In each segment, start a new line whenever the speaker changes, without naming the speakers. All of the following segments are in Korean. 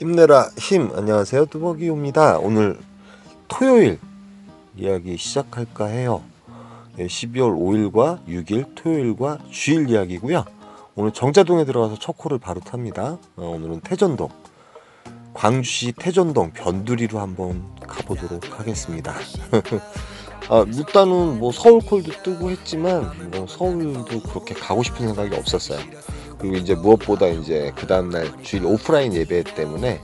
힘내라 힘. 안녕하세요, 뚜벅이옵니다. 오늘 토요일 이야기 시작할까 해요. 12월 5일과 6일 토요일과 주일 이야기고요. 오늘 정자동에 들어가서 첫 코를 바로 탑니다. 오늘은 태전동, 광주시 태전동 변두리로 한번 가보도록 하겠습니다. 일단은 뭐 서울 콜도 뜨고 했지만 뭐 서울도 그렇게 가고 싶은 생각이 없었어요. 그리고 이제 무엇보다 이제 그 다음날 주일 오프라인 예배 때문에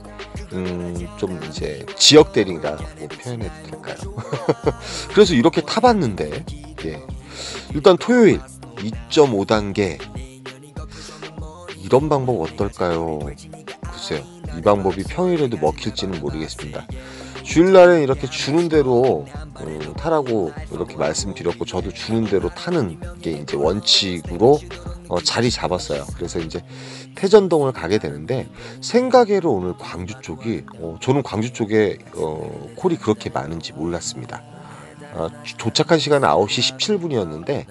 좀 이제 지역 대리라고 표현해도 될까요? 그래서 이렇게 타봤는데, 예. 일단 토요일 2.5단계 이런 방법 어떨까요? 글쎄요, 이 방법이 평일에도 먹힐지는 모르겠습니다. 주일날은 이렇게 주는 대로 타라고 이렇게 말씀드렸고, 저도 주는 대로 타는 게 이제 원칙으로 자리 잡았어요. 그래서 이제 태전동을 가게 되는데, 생각외로 오늘 광주 쪽이 저는 광주 쪽에 콜이 그렇게 많은지 몰랐습니다. 도착한 시간은 9시 17분이었는데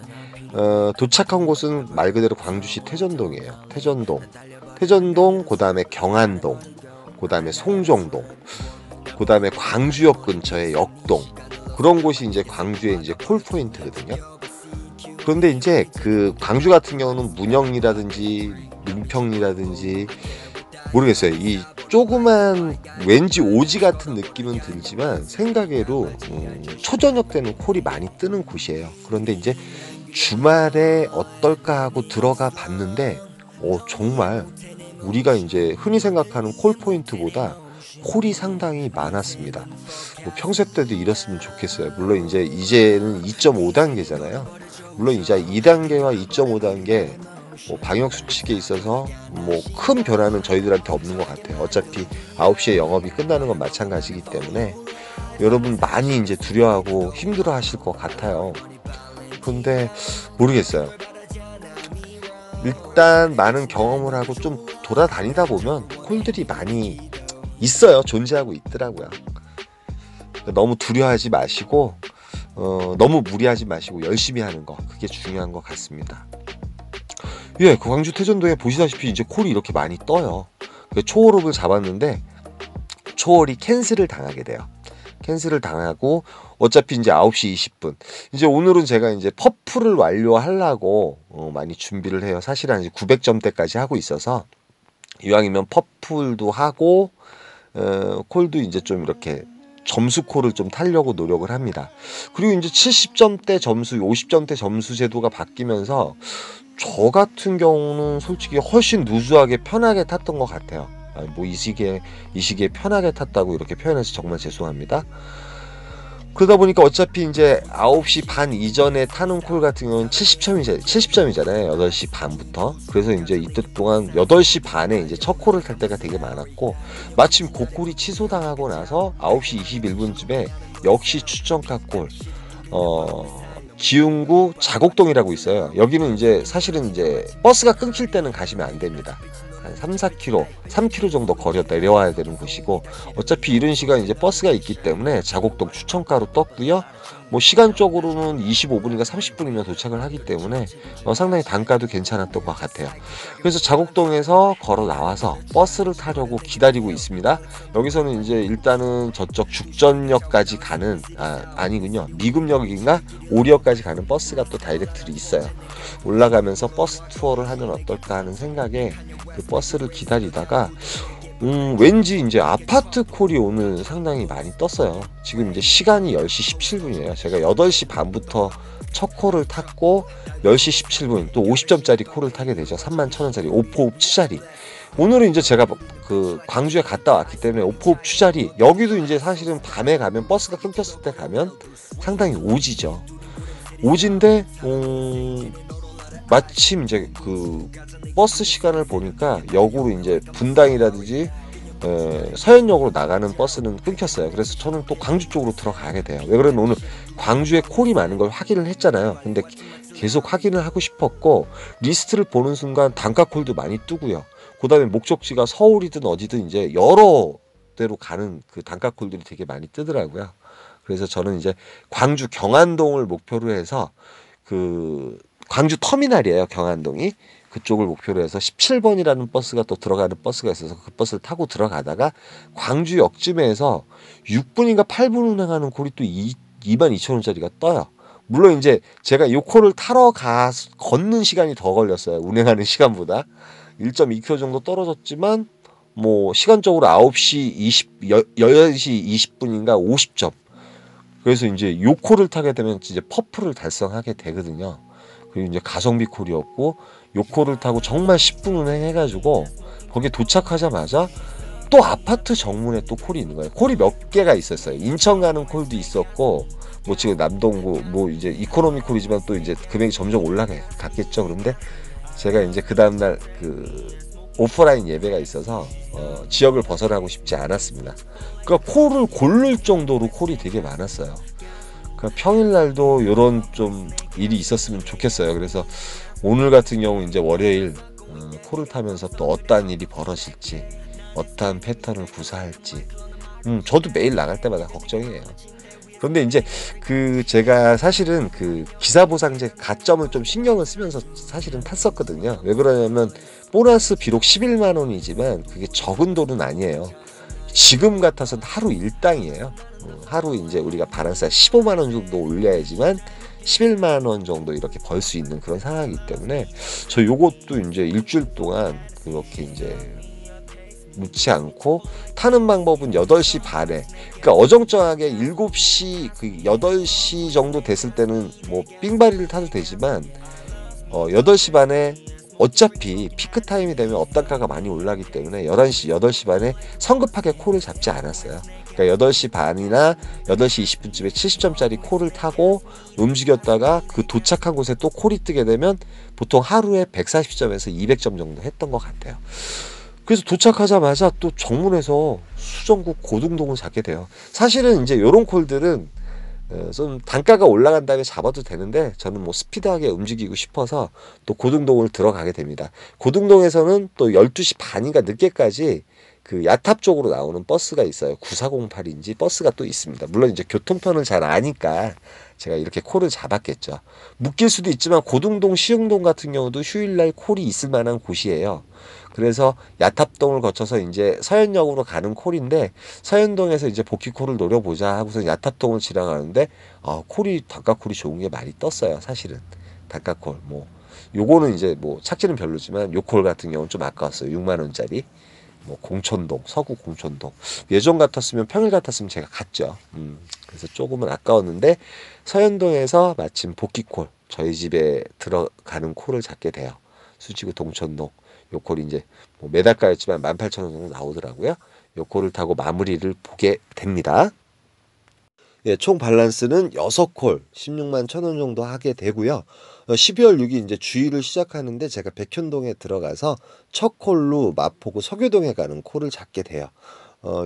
도착한 곳은 말 그대로 광주시 태전동이에요. 태전동, 그 다음에 경안동, 그 다음에 송정동, 그 다음에 광주역 근처의 역동, 그런 곳이 이제 광주의 이제 콜 포인트거든요. 그런데 이제 그 광주 같은 경우는 문영이라든지 문평이라든지 모르겠어요. 이 조그만 왠지 오지 같은 느낌은 들지만 생각외로 초저녁 때는 콜이 많이 뜨는 곳이에요. 그런데 이제 주말에 어떨까 하고 들어가 봤는데 정말 우리가 이제 흔히 생각하는 콜 포인트보다 콜이 상당히 많았습니다. 뭐 평소 때도 이랬으면 좋겠어요. 물론 이제는 2.5단계잖아요. 물론 이제 2단계와 2.5단계 방역 수칙에 있어서 뭐 큰 변화는 저희들한테 없는 것 같아요. 어차피 9시에 영업이 끝나는 건 마찬가지이기 때문에 여러분 많이 이제 두려워하고 힘들어 하실 것 같아요. 그런데 모르겠어요. 일단 많은 경험을 하고 좀 돌아다니다 보면 콜들이 많이 있어요. 존재하고 있더라고요. 너무 두려워하지 마시고 너무 무리하지 마시고 열심히 하는 거, 그게 중요한 것 같습니다. 예, 그 광주 태전동에 보시다시피 이제 콜이 이렇게 많이 떠요. 초월업을 잡았는데 초월이 캔슬을 당하게 돼요. 캔슬을 당하고 어차피 이제 9시 20분. 이제 오늘은 제가 이제 퍼프를 완료하려고 많이 준비를 해요. 사실은 이제 900점대까지 하고 있어서 이왕이면 퍼플도 하고 콜도 이제 좀 이렇게 점수 콜을 좀 타려고 노력을 합니다. 그리고 이제 70점대 점수, 50점대 점수 제도가 바뀌면서 저 같은 경우는 솔직히 훨씬 누수하게 편하게 탔던 것 같아요. 뭐 이 시기에 편하게 탔다고 이렇게 표현해서 정말 죄송합니다. 그러다 보니까 어차피 이제 9시 반 이전에 타는 콜 같은 경우는 70점이잖아요. 8시 반부터. 그래서 이제 이때 동안 8시 반에 이제 첫 콜을 탈 때가 되게 많았고, 마침 그 콜이 취소당하고 나서 9시 21분쯤에 역시 추천가 콜, 기흥구 자곡동이라고 있어요. 여기는 이제 사실은 이제 버스가 끊길 때는 가시면 안 됩니다. 한 3km, 4km 정도 거리 내려와야 되는 곳이고, 어차피 이른 시간 이제 버스가 있기 때문에 자곡동 추천가로 떴고요. 뭐 시간적으로는 25분인가 30분이면 도착을 하기 때문에 상당히 단가도 괜찮았던 것 같아요. 그래서 자곡동에서 걸어 나와서 버스를 타려고 기다리고 있습니다. 여기서는 이제 일단은 저쪽 죽전역까지 가는 아니군요. 미금역인가 오리역까지 가는 버스가 또 다이렉트로 있어요. 올라가면서 버스 투어를 하면 어떨까 하는 생각에 그 버스를 기다리다가 왠지 이제 아파트 콜이 오늘 상당히 많이 떴어요. 지금 이제 시간이 10시 17분이에요. 제가 8시 반부터 첫 콜을 탔고 10시 17분 또 50점짜리 콜을 타게 되죠. 31,000원짜리 오포읍 추자리. 오늘은 이제 제가 그 광주에 갔다 왔기 때문에 오포읍 추자리, 여기도 이제 사실은 밤에 가면 버스가 끊겼을 때 가면 상당히 오지죠. 오지인데 마침 이제 그 버스 시간을 보니까 역으로 이제 분당이라든지 서현역으로 나가는 버스는 끊겼어요. 그래서 저는 또 광주 쪽으로 들어가게 돼요. 왜 그러면 오늘 광주에 콜이 많은 걸 확인을 했잖아요. 근데 계속 확인을 하고 싶었고, 리스트를 보는 순간 단가 콜도 많이 뜨고요. 그 다음에 목적지가 서울이든 어디든 이제 여러 데로 가는 그 단가 콜들이 되게 많이 뜨더라고요. 그래서 저는 이제 광주 경안동을 목표로 해서 그 광주 터미널이에요. 경안동이. 그쪽을 목표로 해서 17번이라는 버스가 또 들어가는 버스가 있어서 그 버스를 타고 들어가다가 광주역쯤에서 6분인가 8분 운행하는 콜이 또 22,000원짜리가 떠요. 물론 이제 제가 이 콜을 타러 걷는 시간이 더 걸렸어요. 운행하는 시간보다 1.2km 정도 떨어졌지만 뭐 시간적으로 9시 10시 20분인가 50점. 그래서 이제 요 콜을 타게 되면 이제 퍼플을 달성하게 되거든요. 그리고 이제 가성비 콜이었고 요 콜을 타고 정말 10분 운행해가지고 거기에 도착하자마자 또 아파트 정문에 또 콜이 있는 거예요. 콜이 몇 개가 있었어요. 인천 가는 콜도 있었고 뭐 지금 남동구 뭐 이제 이코노미 콜이지만 또 이제 금액이 점점 올라갔겠죠. 그런데 제가 이제 그 다음날 그 오프라인 예배가 있어서 지역을 벗어나고 싶지 않았습니다. 그러니까 콜을 고를 정도로 콜이 되게 많았어요. 그러니까 평일날도 이런 좀 일이 있었으면 좋겠어요. 그래서 오늘 같은 경우 이제 월요일 콜을 타면서 또 어떠한 일이 벌어질지, 어떠한 패턴을 구사할지, 저도 매일 나갈 때마다 걱정이에요. 그런데 이제 그 제가 사실은 그 기사보상제 가점을 좀 신경을 쓰면서 사실은 탔었거든요. 왜 그러냐면 보너스 비록 11만 원이지만 그게 적은 돈은 아니에요. 지금 같아서는 하루 일당이에요. 하루 이제 우리가 바란스 15만 원 정도 올려야지만 11만 원 정도 이렇게 벌 수 있는 그런 상황이기 때문에 저 요것도 이제 일주일 동안 그렇게 이제 묻지 않고 타는 방법은 8시 반에 그러니까 어정쩡하게 7시 그 8시 정도 됐을 때는 뭐 삥바리를 타도 되지만 8시 반에 어차피 피크 타임이 되면 업단가가 많이 올라가기 때문에 8시 반에 성급하게 콜을 잡지 않았어요. 그러니까 8시 반이나 8시 20분쯤에 70점짜리 콜을 타고 움직였다가 그 도착한 곳에 또 콜이 뜨게 되면 보통 하루에 140점에서 200점 정도 했던 것 같아요. 그래서 도착하자마자 또 정문에서 수정구 고등동을 잡게 돼요. 사실은 이제 요런 콜들은 좀 단가가 올라간 다음에 잡아도 되는데 저는 뭐 스피드하게 움직이고 싶어서 또 고등동을 들어가게 됩니다. 고등동에서는 또 12시 반인가 늦게까지 그 야탑 쪽으로 나오는 버스가 있어요. 9408인지 버스가 또 있습니다. 물론 이제 교통편을 잘 아니까 제가 이렇게 콜을 잡았겠죠. 묶일 수도 있지만 고등동, 시흥동 같은 경우도 휴일날 콜이 있을 만한 곳이에요. 그래서 야탑동을 거쳐서 이제 서현역으로 가는 콜인데 서현동에서 이제 복귀콜을 노려보자 하고서 야탑동을 지나가는데 콜이 단가콜이 좋은 게 많이 떴어요. 사실은 단가콜 뭐 요거는 이제 뭐 착지는 별로지만 요 콜 같은 경우는 좀 아까웠어요. 6만 원짜리 뭐 공천동 서구 공천동 예전 같았으면 평일 같았으면 제가 갔죠. 그래서 조금은 아까웠는데 서현동에서 마침 복귀콜 저희 집에 들어가는 콜을 잡게 돼요. 수지구 동천동 요 콜이 이제 뭐 매달가였지만 18,000원 정도 나오더라고요. 요 콜을 타고 마무리를 보게 됩니다. 예, 총 밸런스는 6콜 16만 1,000원 정도 하게 되고요. 12월 6일 이제 주일을 시작하는데 제가 백현동에 들어가서 첫 콜로 마포구 서교동에 가는 콜을 잡게 돼요.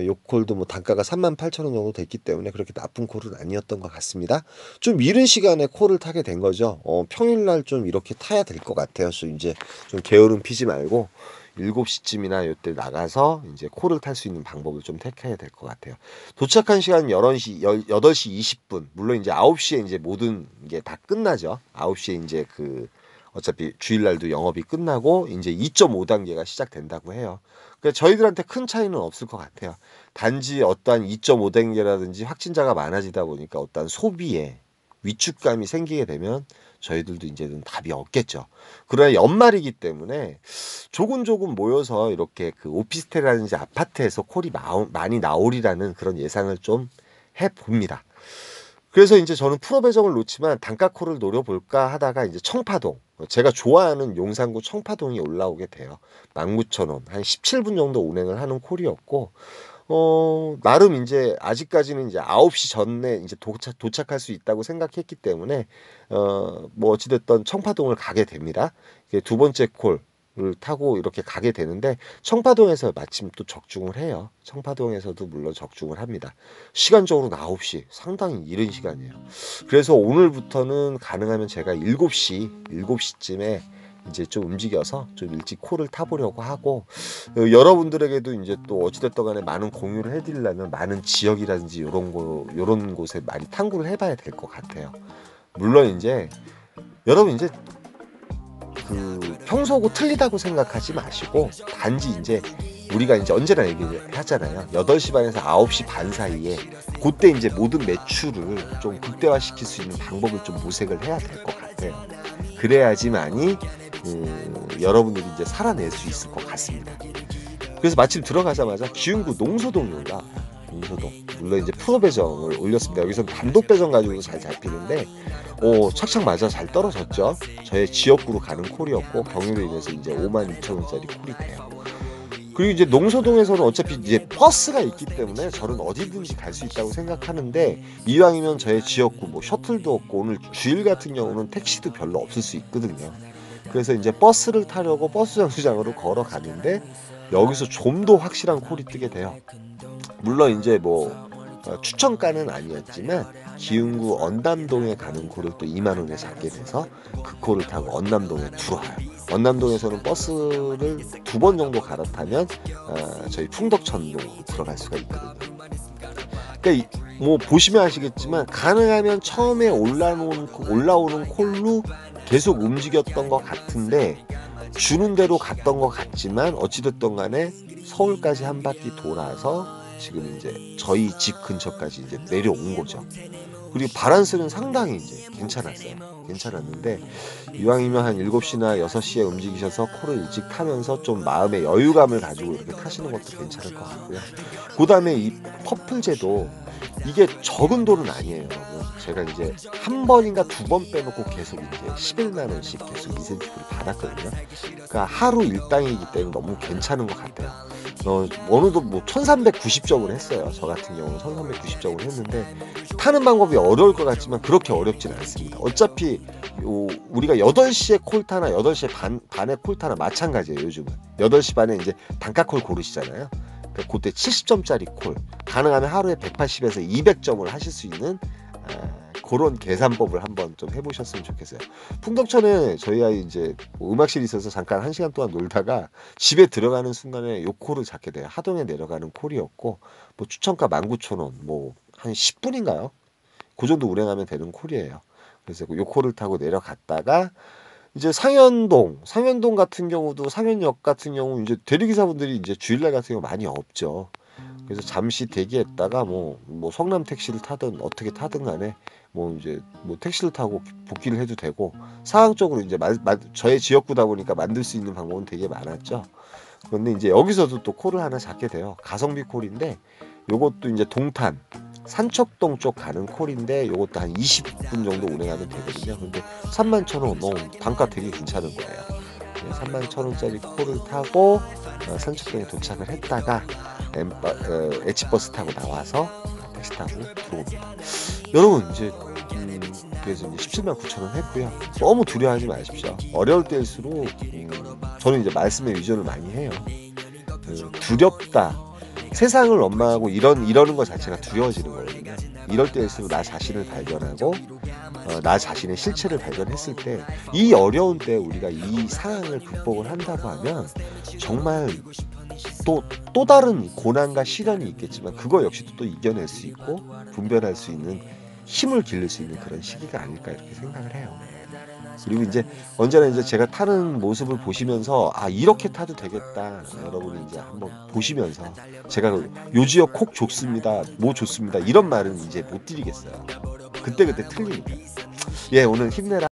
요 콜도 뭐 단가가 38,000원 정도 됐기 때문에 그렇게 나쁜 콜은 아니었던 것 같습니다. 좀 이른 시간에 콜을 타게 된 거죠. 평일날 좀 이렇게 타야 될 것 같아요. 이제 좀 게으름 피지 말고 7시쯤이나 이때 나가서 이제 콜을 탈 수 있는 방법을 좀 택해야 될 것 같아요. 도착한 시간은 8시 20분. 물론 이제 9시에 이제 모든 게 다 끝나죠. 9시에 이제 그 어차피 주일날도 영업이 끝나고 이제 2.5단계가 시작된다고 해요. 그러니까 저희들한테 큰 차이는 없을 것 같아요. 단지 어떠한 2.5단계라든지 확진자가 많아지다 보니까 어떠한 소비에 위축감이 생기게 되면 저희들도 이제는 답이 없겠죠. 그러나 연말이기 때문에 조금 모여서 이렇게 그 오피스텔이라든지 아파트에서 콜이 많이 나오리라는 그런 예상을 좀 해봅니다. 그래서 이제 저는 프로 배정을 놓지만 단가 콜을 노려볼까 하다가 이제 청파동 제가 좋아하는 용산구 청파동이 올라오게 돼요. 19,000원 한 17분 정도 운행을 하는 콜이었고 나름 이제 아직까지는 이제 9시 전에 이제 도착할 수 있다고 생각했기 때문에 뭐 어찌됐든 청파동을 가게 됩니다. 이게 두 번째 콜을 타고 이렇게 가게 되는데 청파동에서 마침 또 적중을 해요. 청파동에서도 물론 적중을 합니다. 시간적으로 9시 상당히 이른 시간이에요. 그래서 오늘부터는 가능하면 제가 7시쯤에 이제 좀 움직여서 좀 일찍 콜을 타보려고 하고 여러분들에게도 이제 또 어찌됐든 간에 많은 공유를 해드리려면 많은 지역이라든지 요런 곳에 많이 탐구를 해봐야 될 것 같아요. 물론 이제 여러분 이제 그 평소고 틀리다고 생각하지 마시고 단지 이제 우리가 이제 언제나 얘기하잖아요. 8시 반에서 9시 반 사이에 그때 이제 모든 매출을 좀 극대화시킬 수 있는 방법을 좀 모색을 해야 될 것 같아요. 그래야지만이 여러분들이 이제 살아낼 수 있을 것 같습니다. 그래서 마침 들어가자마자 기흥구 농소동이 올라와요. 농소동. 물론 이제 프로 배정을 올렸습니다. 여기서는 단독 배정 가지고도 잘 잡히는데, 착착 맞아 잘 떨어졌죠. 저의 지역구로 가는 콜이었고, 경유로 인해서 이제 52,000원짜리 콜이 돼요. 그리고 이제 농소동에서는 어차피 이제 버스가 있기 때문에 저는 어디든지 갈 수 있다고 생각하는데, 이왕이면 저의 지역구 뭐 셔틀도 없고, 오늘 주일 같은 경우는 택시도 별로 없을 수 있거든요. 그래서 이제 버스를 타려고 버스 정류장으로 걸어가는데, 여기서 좀 더 확실한 콜이 뜨게 돼요. 물론 이제 뭐 추천가는 아니었지만 기흥구 언남동에 가는 콜을 또 2만 원에 잡게 돼서 그 콜을 타고 언남동에 들어와요. 언남동에서는 버스를 2번 정도 갈아타면 저희 풍덕천동으로 들어갈 수가 있거든요. 그러니까 뭐 보시면 아시겠지만 가능하면 처음에 올라오는 콜로 계속 움직였던 것 같은데, 주는 대로 갔던 것 같지만 어찌됐든 간에 서울까지 한 바퀴 돌아서 지금 이제 저희 집 근처까지 이제 내려온 거죠. 그리고 바란스는 상당히 이제 괜찮았는데, 이왕이면 한 7시나 6시에 움직이셔서 콜을 일찍 타면서 좀 마음의 여유감을 가지고 이렇게 타시는 것도 괜찮을 것 같고요. 그 다음에 이 퍼플제도 이게 적은 돈은 아니에요, 여러분. 제가 이제 한 번인가 2번 빼놓고 계속 이제 11만 원씩 계속 인센티브를 받았거든요. 그러니까 하루 일당이기 때문에 너무 괜찮은 것 같아요. 어느덧 뭐 1390점을 했어요. 저 같은 경우는 1390점을 했는데, 타는 방법이 어려울 것 같지만 그렇게 어렵진 않습니다. 어차피 우리가 8시에 콜타나 8시 반에 콜타나 마찬가지예요. 요즘은 8시 반에 이제 단가콜 고르시잖아요. 그때 70점짜리 콜, 가능하면 하루에 180에서 200점을 하실 수 있는 그런 계산법을 한번 좀 해보셨으면 좋겠어요. 풍덕천에 저희 아이 이제 음악실이 있어서 잠깐 1시간 동안 놀다가 집에 들어가는 순간에 요 콜을 잡게 돼요. 하동에 내려가는 콜이었고, 뭐 추천가 19,000원, 뭐 한 10분인가요? 그 정도 운행하면 되는 콜이에요. 그래서 요 콜을 타고 내려갔다가 이제 상현동 같은 경우도, 상현역 같은 경우 이제 대리기사분들이 이제 주일날 같은 경우 많이 없죠. 그래서 잠시 대기했다가 뭐 성남 택시를 타든 어떻게 타든 간에 뭐 이제 뭐 택시를 타고 복귀를 해도 되고, 상황적으로 이제 저의 지역구다 보니까 만들 수 있는 방법은 되게 많았죠. 그런데 이제 여기서도 또 콜을 하나 잡게 돼요. 가성비 콜인데, 요것도 이제 동탄 산척동 쪽 가는 콜인데, 요것도 한 20분 정도 운행하면 되거든요. 근데 31,000원, 단가 되게 괜찮은 거예요. 31,000원짜리 콜을 타고 산척동에 도착을 했다가 H버스 타고 나와서 택시 타고 들어옵니다. 여러분 이제 그래서 이제 179,000원 했고요. 너무 두려워하지 마십시오. 어려울 때일수록 저는 이제 말씀에 위조를 많이 해요. 두렵다, 세상을 원망하고 이러는 것 자체가 두려워지는 거거든요. 이럴 때일수록 나 자신을 발견하고 나 자신의 실체를 발견했을 때, 이 어려운 때 우리가 이 상황을 극복을 한다고 하면 정말 또 다른 고난과 시련이 있겠지만 그거 역시도 또 이겨낼 수 있고 분별할 수 있는 힘을 기를 수 있는 그런 시기가 아닐까 이렇게 생각을 해요. 그리고 이제 언제나 이제 제가 타는 모습을 보시면서 이렇게 타도 되겠다, 여러분이 이제 한번 보시면서, 제가 요 지역 콕 좋습니다, 뭐 좋습니다 이런 말은 이제 못 드리겠어요. 그때 틀리니까. 오늘 힘내라.